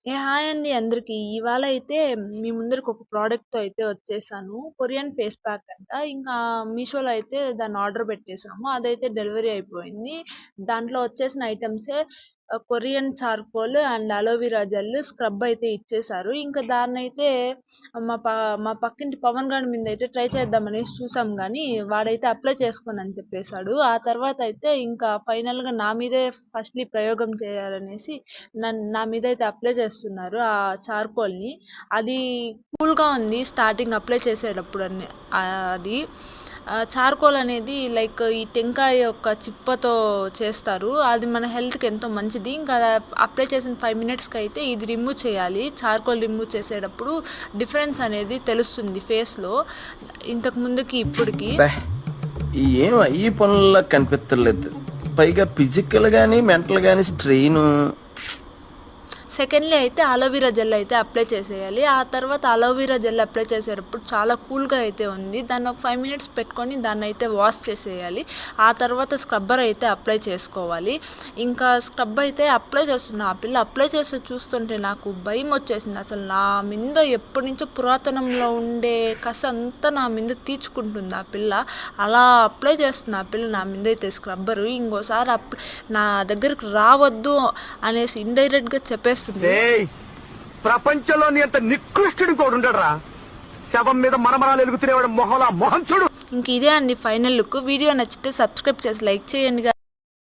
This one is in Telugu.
హాయ్ అండి అందరికి. ఇవాళ అయితే మీ ముందరికి ఒక ప్రోడక్ట్‌తో అయితే వచ్చేసాను. కొరియన్ ఫేస్ ప్యాక్ అంట. ఇంకా మీషోలో అయితే దాన్ని ఆర్డర్ పెట్టేసాము. అదైతే డెలివరీ అయిపోయింది. దాంట్లో వచ్చేసిన ఐటెమ్సే Korean charcoal and aloe vera gel, scrub అయితే ఇచ్చేసారు. ఇంకా దాన్నైతే మా పక్కింటి పవన్ గాడి మీదైతే ట్రై చేద్దామనేసి చూసాం గానీ, వాడైతే అప్లై చేసుకోనని చెప్పేసాడు. ఆ తర్వాత అయితే ఇంకా ఫైనల్‌గా నా మీదే ఫస్ట్‌లీ ప్రయోగం చేయాలనేసి నా మీద అయితే అప్లై చేస్తున్నారు ఆ చార్కోల్ని. అది కూల్గా ఉంది స్టార్టింగ్ అప్లై చేసేటప్పుడు అది చార్కోల్ అనేది లైక్ ఈ టెంకాయ యొక్క చిప్పతో చేస్తారు. అది మన హెల్త్కి ఎంతో మంచిది. ఇంకా అప్లై చేసిన 5 మినిట్స్కి అయితే ఇది రిమూవ్ చేయాలి. చార్కోల్ రిమూవ్ చేసేటప్పుడు డిఫరెన్స్ అనేది తెలుస్తుంది ఫేస్లో ఇంతకు ముందుకి ఇప్పటికి. ఏం ఈ పనుల్లో కనిపించలేదు. పైగా ఫిజికల్ గానీ మెంటల్ గానీ స్ట్రెయిన్. సెకండ్లీ అయితే అలోవెరా జెల్ అయితే అప్లై చేసేయాలి. ఆ తర్వాత అలోవెరా జెల్ అప్లై చేసేటప్పుడు చాలా కూల్గా అయితే ఉంది. దాన్ని ఒక 5 మినిట్స్ పెట్టుకొని దాన్ని అయితే వాష్ చేసేయాలి. ఆ తర్వాత స్క్రబ్బర్ అయితే అప్లై చేసుకోవాలి. ఇంకా స్క్రబ్ అయితే అప్లై చేస్తున్నా. ఆ పిల్ల అప్లై చేసి చూస్తుంటే నాకు భయం వచ్చేసింది. అసలు నా మీద ఎప్పటి నుంచో పురాతనంలో ఉండే కస అంతా నా మీద తీర్చుకుంటుంది ఆ పిల్ల. అలా అప్లై చేస్తుంది ఆ పిల్ల నా మీద అయితే స్క్రబ్బరు. ఇంకోసారి నా దగ్గరకు రావద్దు అనేసి ఇండైరెక్ట్గా చెప్పేస్తుంది. ప్రపంచంలో నీ అంత నికృష్టుడు కూడా ఉండడురా. శవం మీద మరమరాలు ఎలుగుతున్నవాడు మొహం చూడు. ఇంక ఇదే అండి ఫైనల్ లుక్. వీడియో నచ్చితే సబ్స్క్రైబ్ చేసి లైక్ చేయండి.